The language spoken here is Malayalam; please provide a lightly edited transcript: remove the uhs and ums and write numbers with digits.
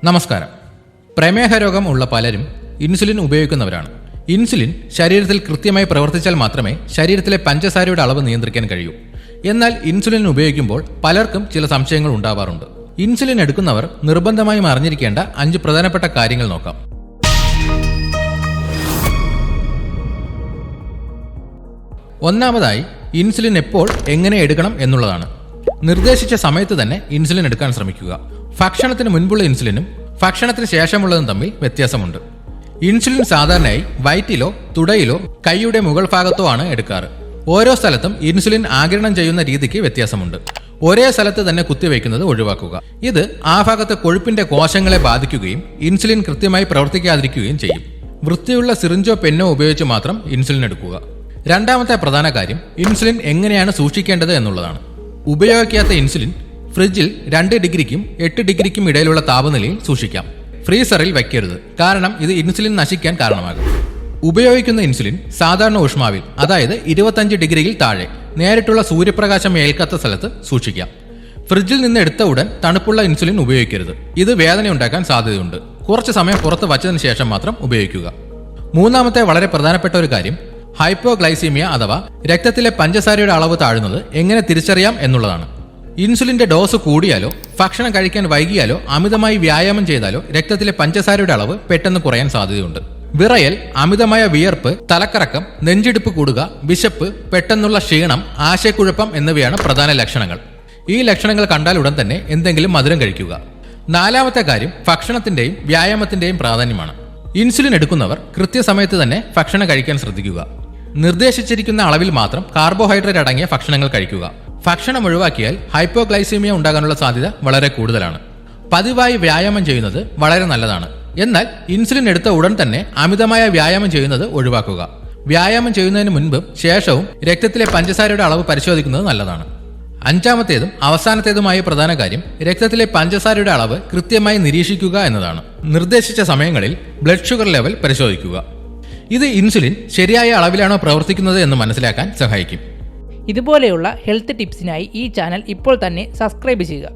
നമസ്കാരം. പ്രമേഹ രോഗം ഉള്ള പലരും ഇൻസുലിൻ ഉപയോഗിക്കുന്നവരാണ്. ഇൻസുലിൻ ശരീരത്തിൽ കൃത്യമായി പ്രവർത്തിച്ചാൽ മാത്രമേ ശരീരത്തിലെ പഞ്ചസാരയുടെ അളവ് നിയന്ത്രിക്കാൻ കഴിയൂ. എന്നാൽ ഇൻസുലിൻ ഉപയോഗിക്കുമ്പോൾ പലർക്കും ചില സംശയങ്ങൾ ഉണ്ടാവാറുണ്ട്. ഇൻസുലിൻ എടുക്കുന്നവർ നിർബന്ധമായും അറിഞ്ഞിരിക്കേണ്ട 5 പ്രധാനപ്പെട്ട കാര്യങ്ങൾ നോക്കാം. ഒന്നാമതായി, ഇൻസുലിൻ എപ്പോൾ എങ്ങനെ എടുക്കണം എന്നുള്ളതാണ്. നിർദ്ദേശിച്ച സമയത്ത് തന്നെ ഇൻസുലിൻ എടുക്കാൻ ശ്രമിക്കുക. ഭക്ഷണത്തിന് മുൻപുള്ള ഇൻസുലിനും ഭക്ഷണത്തിന് ശേഷമുള്ളതും തമ്മിൽ വ്യത്യാസമുണ്ട്. ഇൻസുലിൻ സാധാരണയായി വയറ്റിലോ തുടയിലോ കൈയുടെ മുകൾ ഭാഗത്തോ ആണ് എടുക്കാറ്. ഓരോ സ്ഥലത്തും ഇൻസുലിൻ ആഗിരണം ചെയ്യുന്ന രീതിക്ക് വ്യത്യാസമുണ്ട്. ഒരേ സ്ഥലത്ത് തന്നെ കുത്തിവെക്കുന്നത് ഒഴിവാക്കുക. ഇത് ആ ഭാഗത്തെ കൊഴുപ്പിന്റെ കോശങ്ങളെ ബാധിക്കുകയും ഇൻസുലിൻ കൃത്യമായി പ്രവർത്തിക്കാതിരിക്കുകയും ചെയ്യും. വൃത്തിയുള്ള സിറിഞ്ചോ പെന്നോ ഉപയോഗിച്ച് മാത്രം ഇൻസുലിൻ എടുക്കുക. രണ്ടാമത്തെ പ്രധാന കാര്യം, ഇൻസുലിൻ എങ്ങനെയാണ് സൂക്ഷിക്കേണ്ടത് എന്നുള്ളതാണ്. ഉപയോഗിക്കാത്ത ഇൻസുലിൻ ഫ്രിഡ്ജിൽ 2 ഡിഗ്രിക്കും 8 ഡിഗ്രിക്കും ഇടയിലുള്ള താപനിലയിൽ സൂക്ഷിക്കാം. ഫ്രീസറിൽ വയ്ക്കരുത്, കാരണം ഇത് ഇൻസുലിൻ നശിക്കാൻ കാരണമാകും. ഉപയോഗിക്കുന്ന ഇൻസുലിൻ സാധാരണ ഊഷ്മാവിൽ, അതായത് 25 ഡിഗ്രിയിൽ താഴെ നേരിട്ടുള്ള സൂര്യപ്രകാശം ഏൽക്കാത്ത സ്ഥലത്ത് സൂക്ഷിക്കാം. ഫ്രിഡ്ജിൽ നിന്ന് എടുത്ത ഉടൻ തണുപ്പുള്ള ഇൻസുലിൻ ഉപയോഗിക്കരുത്. ഇത് വേദന ഉണ്ടാക്കാൻ സാധ്യതയുണ്ട്. കുറച്ച് സമയം പുറത്ത് വച്ചതിന് ശേഷം മാത്രം ഉപയോഗിക്കുക. മൂന്നാമത്തെ വളരെ പ്രധാനപ്പെട്ട ഒരു കാര്യം, ഹൈപ്പോഗ്ലൈസീമിയ അഥവാ രക്തത്തിലെ പഞ്ചസാരയുടെ അളവ് താഴുന്നത് എങ്ങനെ തിരിച്ചറിയാം എന്നുള്ളതാണ്. ഇൻസുലിന്റെ ഡോസ് കൂടിയാലോ ഭക്ഷണം കഴിക്കാൻ വൈകിയാലോ അമിതമായി വ്യായാമം ചെയ്താലോ രക്തത്തിലെ പഞ്ചസാരയുടെ അളവ് പെട്ടെന്ന് കുറയാൻ സാധ്യതയുണ്ട്. വിറയൽ, അമിതമായ വിയർപ്പ്, തലക്കറക്കം, നെഞ്ചിടിപ്പ് കൂടുക, വിശപ്പ്, പെട്ടെന്നുള്ള ക്ഷീണം, ആശയക്കുഴപ്പം എന്നിവയാണ് പ്രധാന ലക്ഷണങ്ങൾ. ഈ ലക്ഷണങ്ങൾ കണ്ടാൽ ഉടൻ തന്നെ എന്തെങ്കിലും മധുരം കഴിക്കുക. നാലാമത്തെ കാര്യം, ഭക്ഷണത്തിന്റെയും വ്യായാമത്തിന്റെയും പ്രാധാന്യമാണ്. ഇൻസുലിൻ എടുക്കുന്നവർ കൃത്യസമയത്ത് തന്നെ ഭക്ഷണം കഴിക്കാൻ ശ്രദ്ധിക്കുക. നിർദ്ദേശിച്ചിരിക്കുന്ന അളവിൽ മാത്രം കാർബോഹൈഡ്രേറ്റ് അടങ്ങിയ ഭക്ഷണങ്ങൾ കഴിക്കുക. ഭക്ഷണം ഒഴിവാക്കിയാൽ ഹൈപ്പോഗ്ലൈസീമിയ ഉണ്ടാകാനുള്ള സാധ്യത വളരെ കൂടുതലാണ്. പതിവായി വ്യായാമം ചെയ്യുന്നത് വളരെ നല്ലതാണ്. എന്നാൽ ഇൻസുലിൻ എടുത്ത ഉടൻ തന്നെ അമിതമായ വ്യായാമം ചെയ്യുന്നത് ഒഴിവാക്കുക. വ്യായാമം ചെയ്യുന്നതിന് മുൻപും ശേഷവും രക്തത്തിലെ പഞ്ചസാരയുടെ അളവ് പരിശോധിക്കുന്നത് നല്ലതാണ്. അഞ്ചാമത്തേതും അവസാനത്തേതുമായ പ്രധാന കാര്യം, രക്തത്തിലെ പഞ്ചസാരയുടെ അളവ് കൃത്യമായി നിരീക്ഷിക്കുക എന്നതാണ്. നിർദ്ദേശിച്ച സമയങ്ങളിൽ ബ്ലഡ് ഷുഗർ ലെവൽ പരിശോധിക്കുക. ഇത് ഇൻസുലിൻ ശരിയായ അളവിലാണോ പ്രവർത്തിക്കുന്നത് എന്ന് മനസ്സിലാക്കാൻ സഹായിക്കും. ഇതുപോലെയുള്ള ഹെൽത്ത് ടിപ്സിനായി ഈ ചാനൽ ഇപ്പോൾ തന്നെ സബ്സ്ക്രൈബ് ചെയ്യുക.